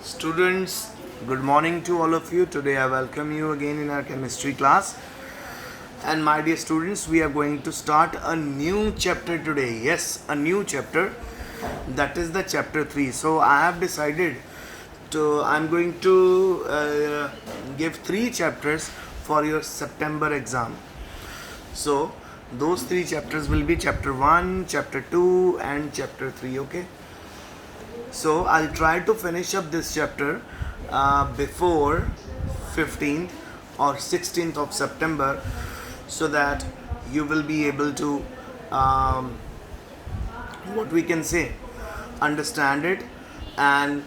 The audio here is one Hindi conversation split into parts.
Students, good morning to all of you. Today I welcome you again in our chemistry class. And my dear students, we are going to start a new chapter today. Yes, a new chapter. That is the chapter 3. So I have decided I'm going to give 3 chapters for your September exam. So those 3 chapters will be chapter 1, chapter 2 and chapter 3, okay? So I'll try to finish up this chapter before 15th or 16th of September so that you will be able to what we can say, understand it and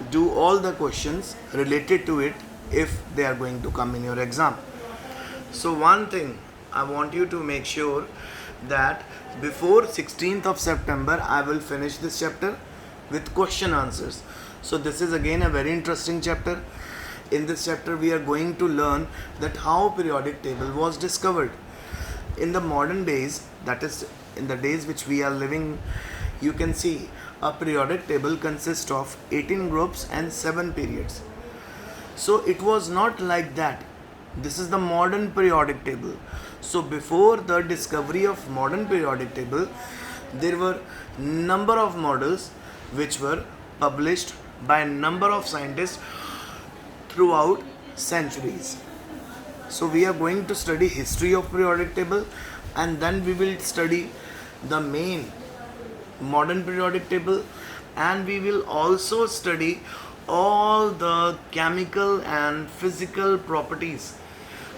do all the questions related to it if they are going to come in your exam. So one thing I want you to make sure that before 16th of September I will finish this chapter with question answers. So this is again a very interesting chapter. In this chapter we are going to learn that how periodic table was discovered. In the modern days, that is in the days which we are living, you can see a periodic table consists of 18 groups and 7 periods. So it was not like that. This is the modern periodic table. So before the discovery of modern periodic table, there were number of models which were published by a number of scientists throughout centuries. So we are going to study history of periodic table and then we will study the main modern periodic table and we will also study all the chemical and physical properties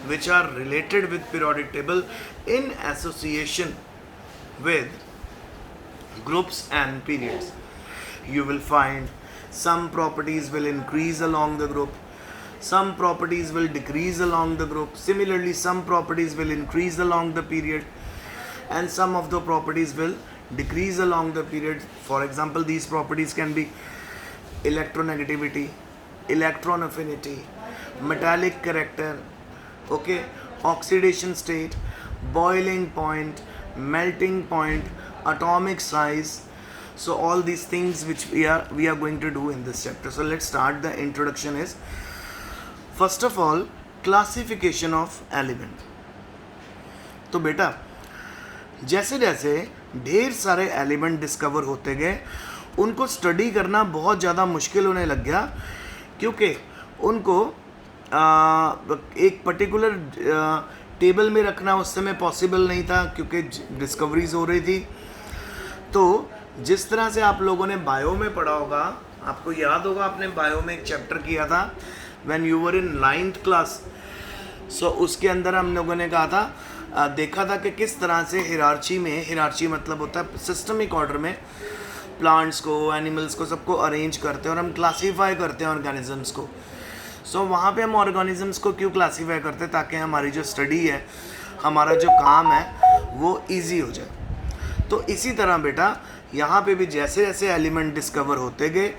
which are related with periodic table in association with groups and periods. You will find some properties will increase along the group, some properties will decrease along the group, similarly some properties will increase along the period and some of the properties will decrease along the period. For example, these properties can be electronegativity, electron affinity, metallic character, okay, oxidation state, boiling point, melting point, atomic size. So all these things which we are going to do in this chapter. So let's start. The introduction is, first of all, classification of element. तो बेटा जैसे जैसे ढेर सारे एलिमेंट डिस्कवर होते गए उनको स्टडी करना बहुत ज़्यादा मुश्किल होने लग गया क्योंकि उनको एक पर्टिकुलर टेबल में रखना उस समय पॉसिबल नहीं था क्योंकि डिस्कवरीज हो रही थी. तो जिस तरह से आप लोगों ने बायो में पढ़ा होगा, आपको याद होगा आपने बायो में एक चैप्टर किया था when you were in 9th class. So उसके अंदर हम लोगों ने कहा था देखा था कि किस तरह से हिरार्ची मतलब होता है सिस्टमिक ऑर्डर में प्लांट्स को, एनिमल्स को, सबको अरेंज करते हैं और हम क्लासीफाई करते हैं ऑर्गेनिजम्स को. सो वहाँ पे हम ऑर्गेनिजम्स को क्यों क्लासीफाई करते हैं? ताकि हमारी जो स्टडी है, हमारा जो काम है वो ईजी हो जाए. तो इसी तरह बेटा यहाँ पे भी जैसे जैसे एलिमेंट डिस्कवर होते गए,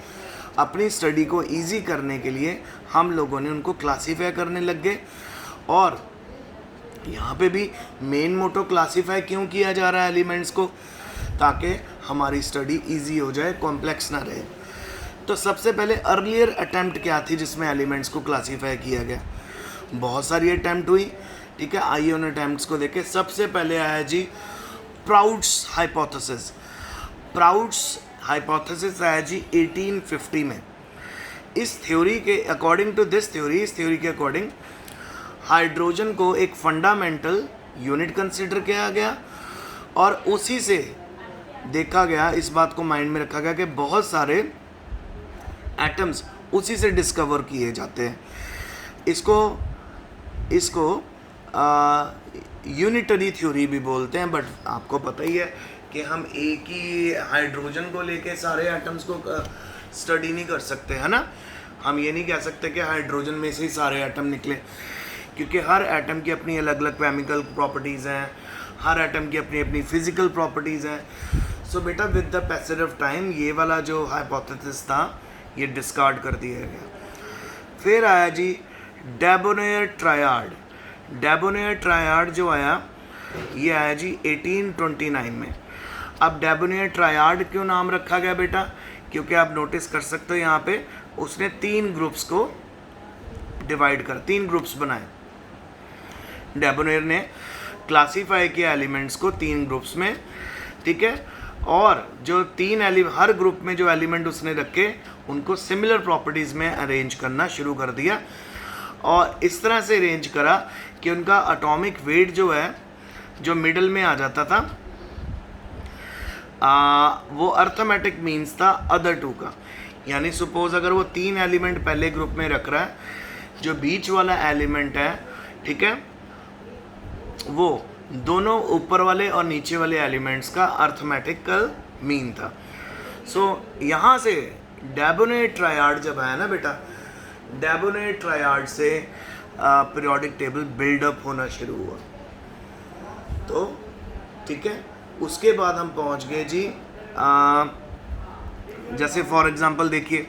अपनी स्टडी को इजी करने के लिए हम लोगों ने उनको क्लासीफाई करने लग गए. और यहाँ पे भी मेन मोटो क्लासीफाई क्यों किया जा रहा है एलिमेंट्स को? ताकि हमारी स्टडी इजी हो जाए, कॉम्प्लेक्स ना रहे. तो सबसे पहले अर्लियर अटैम्प्ट क्या थी जिसमें एलिमेंट्स को क्लासीफाई किया गया? बहुत सारी अटैम्प्ट हुई, ठीक है. आइए उन अटैम्प्ट्स को देखें. सबसे पहले आया जी प्राउड्स हाइपोथेसिस. प्राउड्स हाइपोथेसिस आया जी 1850 में. इस थ्योरी के अकॉर्डिंग टू दिस थ्योरी, इस थ्योरी के अकॉर्डिंग हाइड्रोजन को एक फंडामेंटल यूनिट कंसिडर किया गया और उसी से देखा गया, इस बात को माइंड में रखा गया कि बहुत सारे एटम्स उसी से डिस्कवर किए जाते हैं. इसको यूनिटरी थ्योरी भी बोलते हैं. बट आपको पता ही है कि हम एक ही हाइड्रोजन को लेके सारे एटम्स को स्टडी नहीं कर सकते, है ना. हम ये नहीं कह सकते कि हाइड्रोजन में से ही सारे एटम निकले, क्योंकि हर एटम की अपनी अलग अलग केमिकल प्रॉपर्टीज़ हैं, हर एटम की अपनी अपनी फिजिकल प्रॉपर्टीज़ हैं. सो बेटा with the passage of time ये वाला जो हाइपोथेसिस था ये डिस्कार्ड कर दिया गया. फिर आया जी डेबोनेयर ट्रायड. डेबोनेयर ट्रायड जो आया ये आया जी 1829 में. अब डेबोनेयर ट्रायड क्यों नाम रखा गया बेटा? क्योंकि आप नोटिस कर सकते हो यहाँ पे उसने 3 ग्रुप्स को डिवाइड कर 3 ग्रुप्स बनाए। डेबोनेर ने क्लासीफाई किया एलिमेंट्स को 3 ग्रुप्स में, ठीक है, और जो 3 हर ग्रुप में जो एलिमेंट उसने रखे उनको सिमिलर प्रॉपर्टीज़ में अरेंज करना शुरू कर दिया, और इस तरह से अरेंज करा कि उनका एटॉमिक वेट जो है जो मिडल में आ जाता था वो अर्थमेटिक मीन्स था अदर 2 का। यानी सपोज अगर वो 3 एलिमेंट पहले ग्रुप में रख रहा है, जो बीच वाला एलिमेंट है, ठीक है, वो दोनों ऊपर वाले और नीचे वाले एलिमेंट्स का अर्थमेटिकल मीन था। सो यहाँ से डेबोनेर ट्रायड जब आया ना बेटा, डेबोनेर ट्रायड से पीरियोडिक टेबल बिल्डअप होना शुरू हुआ। तो ठीक है, उसके बाद हम पहुँच गए जी जैसे फॉर एग्जांपल देखिए,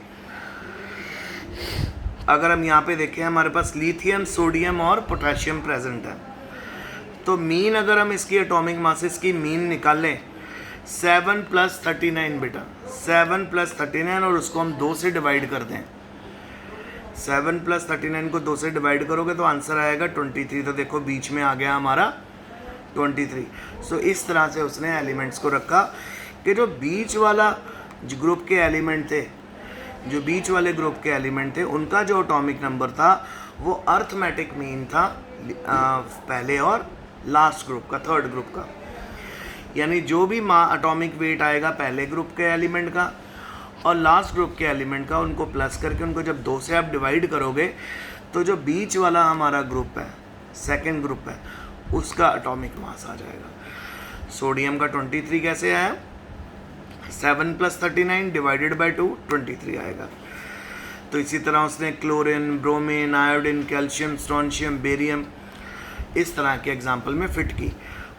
अगर हम यहाँ पे देखें हमारे पास लिथियम, सोडियम और पोटेशियम प्रेजेंट है, तो मीन अगर हम इसकी एटॉमिक मासेस की मीन निकाल लें 7 + 39 बेटा, 7 + 39 और उसको हम 2 से डिवाइड कर दें, 7 + 39 को 2 से डिवाइड करोगे तो आंसर आएगा 23। तो देखो बीच में आ गया हमारा 23। सो इस तरह से उसने एलिमेंट्स को रखा कि जो बीच वाला जो ग्रुप के एलिमेंट थे, जो बीच वाले ग्रुप के एलिमेंट थे, उनका जो एटॉमिक नंबर था वो अर्थमेटिक मीन था पहले और लास्ट ग्रुप का, थर्ड ग्रुप का। यानी जो भी एटॉमिक वेट आएगा पहले ग्रुप के एलिमेंट का और लास्ट ग्रुप के एलिमेंट का, उनको प्लस करके उनको जब 2 से आप डिवाइड करोगे तो जो बीच वाला हमारा ग्रुप है, सेकेंड ग्रुप है, उसका एटॉमिक मास आ जाएगा। सोडियम का 23 कैसे आया, 7 + 39 डिवाइडेड बाई 2 23 आएगा। तो इसी तरह उसने chlorine, bromine, iodine, calcium, strontium, barium इस तरह के एग्जाम्पल में फिट की।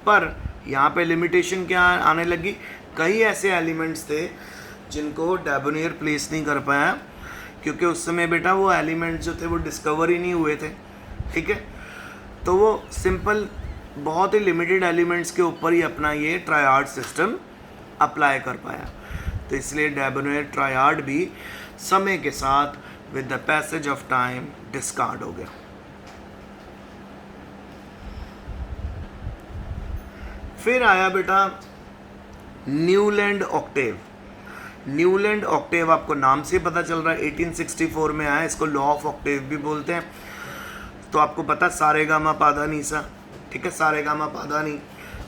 पर यहाँ पे लिमिटेशन क्या आने लगी, कई ऐसे एलिमेंट्स थे जिनको डेबोनेर प्लेस नहीं कर पाया क्योंकि उस समय बेटा वो एलिमेंट्स जो थे वो डिस्कवर ही नहीं हुए थे, ठीक है। तो वो सिंपल बहुत ही लिमिटेड एलिमेंट्स के ऊपर ही अपना ये ट्रायड सिस्टम अप्लाई कर पाया। तो इसलिए डेबोनेर ट्रायड भी समय के साथ with the passage of time discard हो गया। फिर आया बेटा न्यूलैंड ऑक्टेव। न्यूलैंड ऑक्टेव आपको नाम से पता चल रहा है 1864 में आया, इसको लॉ ऑफ ऑक्टेव भी बोलते हैं। तो आपको पता सारेगामा पाधानी सा, ठीक है, सारेगामा पाधानी,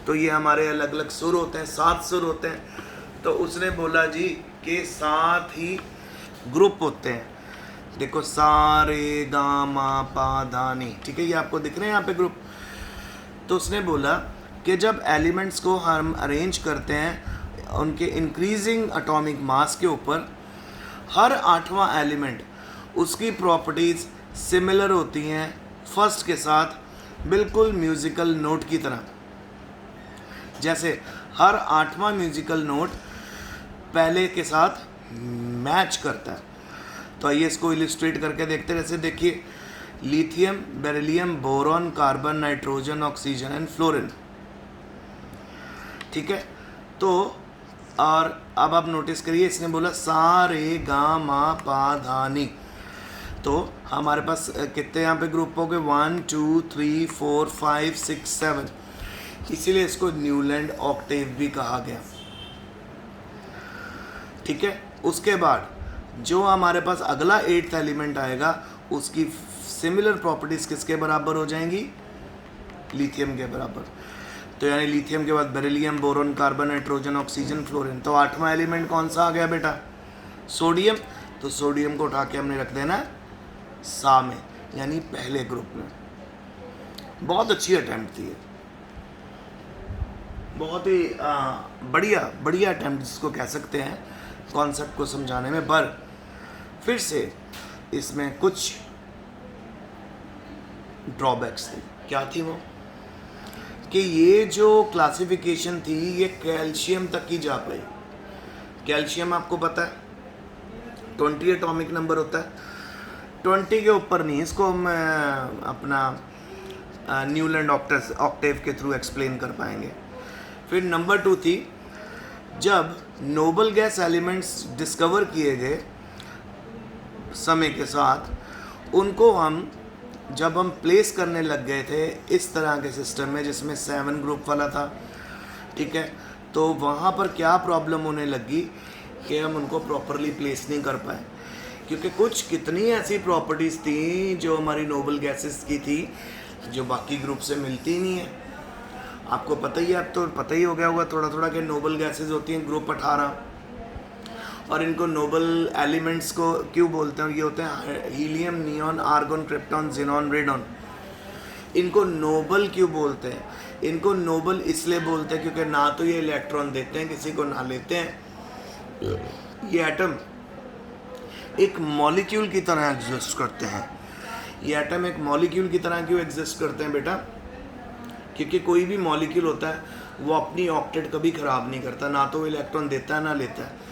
तो ये हमारे अलग अलग सुर होते हैं, 7 सुर होते हैं। तो उसने बोला जी कि 7 ही ग्रुप होते हैं, देखो सारेगामा पाधानी, ठीक है, ये आपको दिख रहे हैं यहाँ पे ग्रुप। तो उसने बोला कि जब एलिमेंट्स को हम अरेंज करते हैं उनके इंक्रीजिंग एटॉमिक मास के ऊपर, हर 8वां एलिमेंट उसकी प्रॉपर्टीज़ सिमिलर होती हैं फर्स्ट के साथ, बिल्कुल म्यूज़िकल नोट की तरह। जैसे हर 8वां म्यूज़िकल नोट पहले के साथ मैच करता है। तो आइए इसको इलिस्ट्रेट करके देखते हैं। जैसे देखिए, lithium, beryllium, boron, carbon, nitrogen, oxygen and fluorine, ठीक है। तो और अब आप नोटिस करिए, इसने बोला सा रे गा मा पा धा नी। तो हमारे पास कितने यहाँ पे ग्रुप हो गए, 1 2 3 4 5 6 7, इसीलिए इसको न्यूलैंड ऑक्टेव भी कहा गया, ठीक है। उसके बाद जो हमारे पास अगला 8th एलिमेंट आएगा उसकी सिमिलर प्रॉपर्टीज़ किसके बराबर हो जाएंगी, लिथियम के बराबर। तो यानी लिथियम के बाद beryllium, boron, carbon, nitrogen, oxygen, fluorine. तो 8वां एलिमेंट कौन सा आ गया बेटा, सोडियम। तो सोडियम को उठा के हमने रख देना सा में, यानी पहले ग्रुप में। बहुत अच्छी अटेम्प्ट थी, बहुत ही बढ़िया अटेम्प्ट जिसको कह सकते हैं कॉन्सेप्ट को समझाने में। पर फिर से इसमें कुछ ड्रॉबैक्स थे। क्या थी वो, कि ये जो क्लासिफिकेशन थी ये कैल्शियम तक ही जा पाई। कैल्शियम आपको पता है 20 एटॉमिक नंबर होता है, 20 के ऊपर नहीं। इसको हम अपना न्यूलैंड ऑक्टेव के थ्रू एक्सप्लेन कर पाएंगे। फिर नंबर 2 थी जब नोबल गैस एलिमेंट्स डिस्कवर किए गए समय के साथ, उनको जब हम प्लेस करने लग गए थे इस तरह के सिस्टम में जिसमें 7 ग्रुप वाला था, ठीक है, तो वहाँ पर क्या प्रॉब्लम होने लगी कि हम उनको प्रॉपरली प्लेस नहीं कर पाए, क्योंकि कुछ कितनी ऐसी प्रॉपर्टीज़ थी जो हमारी नोबल गैसेस की थी जो बाकी ग्रुप से मिलती ही नहीं है। आपको पता ही है, अब तो पता ही हो गया होगा थोड़ा थोड़ा कि नोबल गैसेस होती हैं ग्रुप 18, और इनको नोबल एलिमेंट्स को क्यों बोलते हैं? ये होते हैं helium, neon, argon, krypton, xenon, radon. इनको नोबल क्यों बोलते हैं? इनको नोबल इसलिए बोलते हैं क्योंकि ना तो ये इलेक्ट्रॉन देते हैं किसी को, ना लेते हैं। ये एटम एक मॉलिक्यूल की तरह एग्जिस्ट करते हैं। ये एटम एक मॉलिक्यूल की तरह क्यों एग्जिस्ट करते हैं बेटा? क्योंकि कोई भी मॉलिक्यूल होता है वो अपनी ऑक्टेट कभी ख़राब नहीं करता, ना तो वो इलेक्ट्रॉन देता है ना लेता है।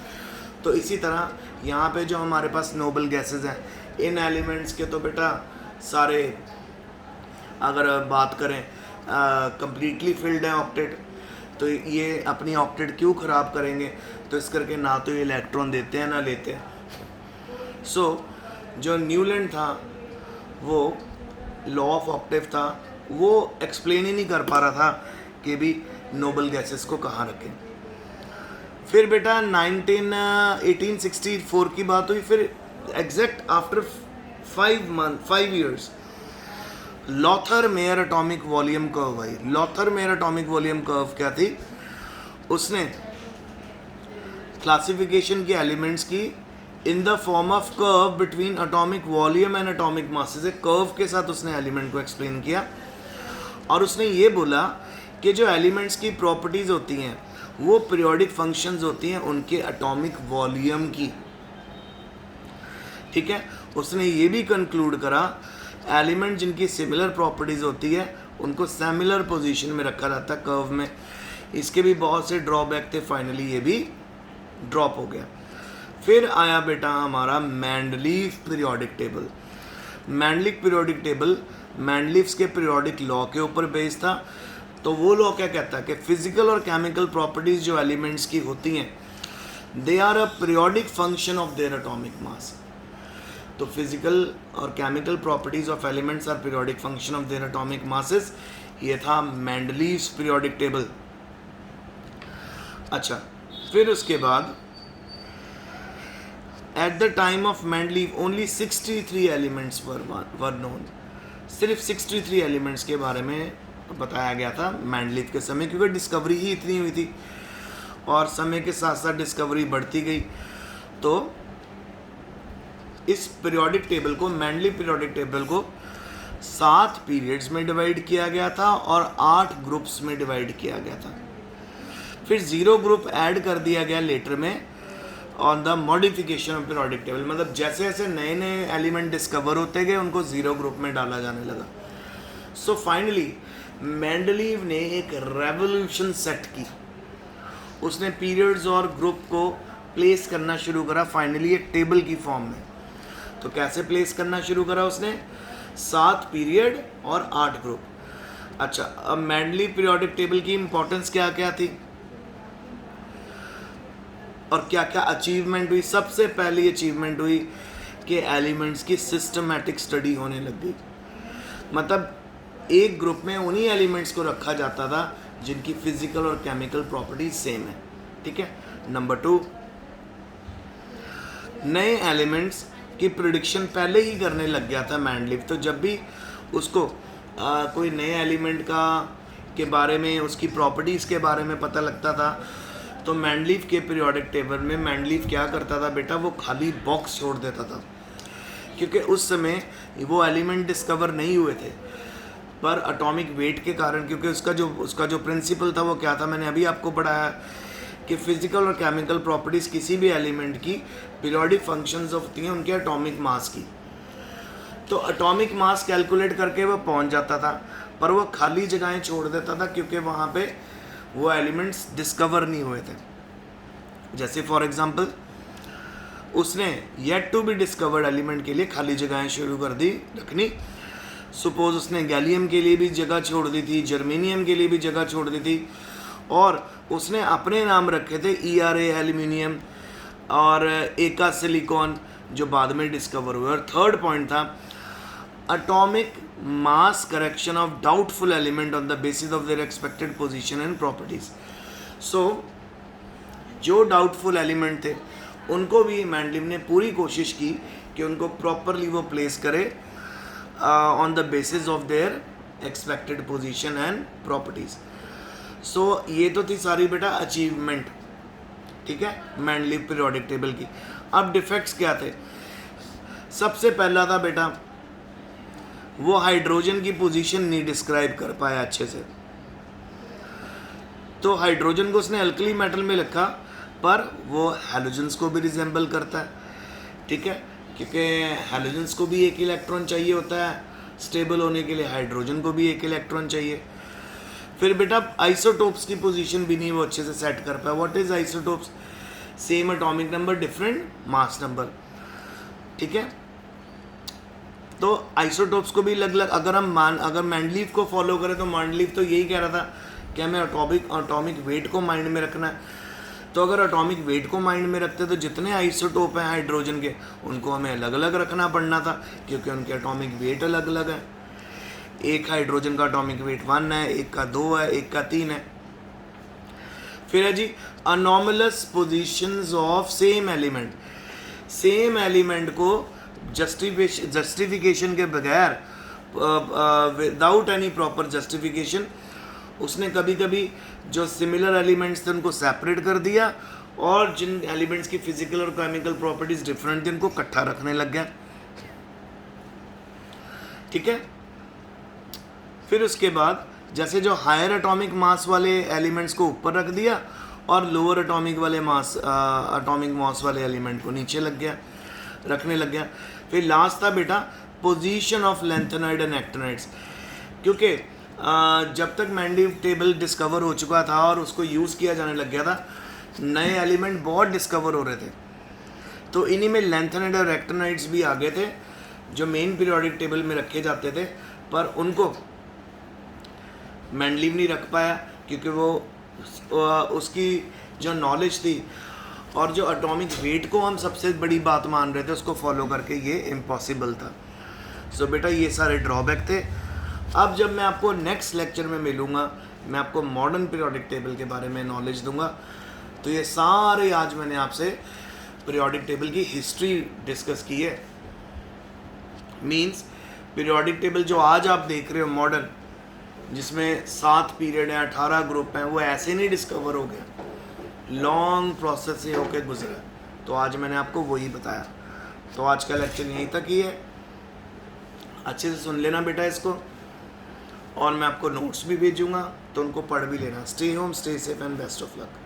तो इसी तरह यहाँ पे जो हमारे पास नोबल गैसेस हैं, इन एलिमेंट्स के तो बेटा सारे, अगर बात करें कंप्लीटली फिल्ड है ऑक्टेट, तो ये अपनी ऑक्टेट क्यों ख़राब करेंगे? तो इस करके ना तो ये इलेक्ट्रॉन देते हैं ना लेते हैं। सो जो न्यूलैंड था वो लॉ ऑफ ऑक्टेव था, वो एक्सप्लेन ही नहीं कर पा रहा था कि भी नोबल गैसेस को कहाँ रखें। फिर बेटा 1864 की बात हुई, फिर exact after 5 years Lothar Meyer atomic volume curve आई। Lothar Meyer atomic volume curve क्या थी? उसने क्लासिफिकेशन की एलिमेंट्स की in the form of curve between atomic volume and atomic masses. एक कर्व के साथ उसने एलिमेंट को एक्सप्लेन किया, और उसने ये बोला कि जो एलिमेंट्स की प्रॉपर्टीज़ होती हैं वो पीरियोडिक फंक्शंस होती हैं उनके एटॉमिक वॉल्यूम की, ठीक है। उसने ये भी कंक्लूड करा एलिमेंट जिनकी सिमिलर प्रॉपर्टीज़ होती है उनको सिमिलर पोजीशन में रखा जाता है कर्व में। इसके भी बहुत से ड्रॉबैक थे, फाइनली ये भी ड्रॉप हो गया। फिर आया बेटा हमारा Mendeleev periodic table. Mendeleev periodic table Mendeleev's के पीरियोडिक लॉ के ऊपर बेस्ड था। तो वो लॉ क्या कहता है कि फिजिकल और केमिकल प्रॉपर्टीज़ जो एलिमेंट्स की होती हैं they are a periodic function of their atomic mass. तो फिजिकल और chemical properties of elements are periodic function of their atomic masses. ये था मैंडलीव्स पीरियोडिक टेबल। अच्छा, फिर उसके बाद at the time of Mendeleev only 63 elements were known. सिर्फ 63 एलिमेंट्स के बारे में बताया गया था मैंडलीव के समय, क्योंकि डिस्कवरी ही इतनी हुई थी और समय के साथ साथ डिस्कवरी बढ़ती गई। तो इस पीरियोडिक टेबल को, मैंडलीव पीरियोडिक टेबल को 7 पीरियड्स में डिवाइड किया गया था और 8 ग्रुप्स में डिवाइड किया गया था। फिर 0 ग्रुप ऐड कर दिया गया लेटर में on the modification of periodic table. मतलब जैसे जैसे नए नए एलिमेंट डिस्कवर होते गए उनको 0 ग्रुप में डाला जाने लगा। सो फाइनली मेंडलीव ने एक रेवोल्यूशन सेट की। उसने पीरियड्स और ग्रुप को प्लेस करना शुरू करा फाइनली एक टेबल की फॉर्म में। तो कैसे प्लेस करना शुरू करा उसने? 7 पीरियड और 8 ग्रुप। अच्छा, अब मेंडलीव पीरियोडिक टेबल की इंपॉर्टेंस क्या क्या थी और क्या क्या अचीवमेंट हुई? सबसे पहली अचीवमेंट हुई कि एलिमेंट्स की सिस्टमैटिक स्टडी होने लग गई। मतलब एक ग्रुप में उन्हीं एलिमेंट्स को रखा जाता था जिनकी फिजिकल और केमिकल प्रॉपर्टीज सेम है, ठीक है। नंबर 2, नए एलिमेंट्स की प्रिडिक्शन पहले ही करने लग गया था मैंडलीव। तो जब भी उसको कोई नए एलिमेंट के बारे में, उसकी प्रॉपर्टीज़ के बारे में पता लगता था, तो मैंडलीव के पीरियोडिक टेबल में मैंडलीव क्या करता था बेटा? वो खाली बॉक्स छोड़ देता था, क्योंकि उस समय वो एलिमेंट डिस्कवर नहीं हुए थे। पर एटॉमिक वेट के कारण, क्योंकि उसका जो प्रिंसिपल था वो क्या था, मैंने अभी आपको पढ़ाया कि फिजिकल और केमिकल प्रॉपर्टीज़ किसी भी एलिमेंट की पीरियोडिक फंक्शंस होती हैं उनके एटॉमिक मास की। तो एटॉमिक मास कैलकुलेट करके वो पहुंच जाता था, पर वो खाली जगहें छोड़ देता था क्योंकि वहाँ पे वो एलिमेंट्स डिस्कवर नहीं हुए थे। जैसे फॉर एग्जांपल उसने yet to be discovered element के लिए खाली जगहें शुरू कर दी रखनी। सपोज उसने गैलियम के लिए भी जगह छोड़ दी थी, जर्मेनियम के लिए भी जगह छोड़ दी थी, और उसने अपने नाम रखे थे ERA एल्यूमिनियम और एका सिलिकॉन जो बाद में डिस्कवर हुए। और थर्ड पॉइंट था atomic mass correction of doubtful element on the basis of their expected position and properties. So जो डाउटफुल एलिमेंट थे उनको भी मैंडलिव ने पूरी कोशिश की कि उनको प्रॉपरली वो प्लेस करे on the basis of their expected position and properties. So ये तो थी सारी बेटा अचीवमेंट, ठीक है, मैंडलिव पीरियोडिक टेबल की। अब डिफेक्ट्स क्या थे? सबसे पहला था बेटा वो हाइड्रोजन की पोजीशन नहीं डिस्क्राइब कर पाया अच्छे से। तो हाइड्रोजन को उसने अल्कली मेटल में रखा पर वो हैलोजेंस को भी रिजेंबल करता है, ठीक है, क्योंकि हैलोजेंस को भी एक इलेक्ट्रॉन चाहिए होता है स्टेबल होने के लिए, हाइड्रोजन को भी एक इलेक्ट्रॉन चाहिए। फिर बेटा आइसोटोप्स की पोजीशन भी नहीं वो अच्छे से सेट कर पाया। What is isotopes? Same atomic number different mass number, ठीक है। तो आइसोटोप्स को भी अलग अलग, अगर मैंडलीव को फॉलो करें तो मैंडलीव तो यही कह रहा था कि हमें एटॉमिक वेट को माइंड में रखना है। तो अगर एटॉमिक वेट को माइंड में रखते तो जितने आइसोटोप हैं हाइड्रोजन के उनको हमें अलग अलग रखना पड़ना था, क्योंकि उनके एटॉमिक वेट अलग अलग है। एक हाइड्रोजन का एटॉमिक वेट 1 है, एक का 2 है, एक का 3 है। फिर है जी anomalous positions of same element. Same element को जस्टिफिकेशन के बगैर, विदाउट एनी प्रॉपर जस्टिफिकेशन, उसने कभी कभी जो सिमिलर एलिमेंट्स थे उनको सेपरेट कर दिया और जिन एलिमेंट्स की फिजिकल और केमिकल प्रॉपर्टीज डिफरेंट थी उनको इकट्ठा रखने लग गया, ठीक है। फिर उसके बाद जैसे जो हायर एटॉमिक मास वाले एलिमेंट्स को ऊपर रख दिया और लोअर एटॉमिक मास वाले एलिमेंट को नीचे रखने लग गया। फिर लास्ट था बेटा position of lanthanide and actinides, क्योंकि जब तक मैंडलिव टेबल डिस्कवर हो चुका था और उसको यूज़ किया जाने लग गया था, नए एलिमेंट बहुत डिस्कवर हो रहे थे, तो इन्हीं में लैंथेनाइड और एक्टिनाइड्स भी आ गए थे जो मेन पीरियोडिक टेबल में रखे जाते थे, पर उनको मैंडलिव नहीं रख पाया क्योंकि वो उसकी जो नॉलेज थी और जो एटॉमिक वेट को हम सबसे बड़ी बात मान रहे थे उसको फॉलो करके ये इम्पॉसिबल था। सो बेटा ये सारे ड्रॉबैक थे। अब जब मैं आपको नेक्स्ट लेक्चर में मिलूँगा, मैं आपको मॉडर्न पीरियोडिक टेबल के बारे में नॉलेज दूंगा। तो ये सारे आज मैंने आपसे पीरियोडिक टेबल की हिस्ट्री डिस्कस की है। मींस पीरियोडिक टेबल जो आज आप देख रहे हो मॉडर्न, जिसमें 7 पीरियड हैं, 18 ग्रुप हैं, वो ऐसे नहीं डिस्कवर हो गया, लॉन्ग प्रोसेस से होके गुजरा। तो आज मैंने आपको वही बताया। तो आज का लेक्चर यहीं तक ही है, अच्छे से सुन लेना बेटा इसको, और मैं आपको नोट्स भी भेजूंगा तो उनको पढ़ भी लेना। Stay home, stay safe and best of luck.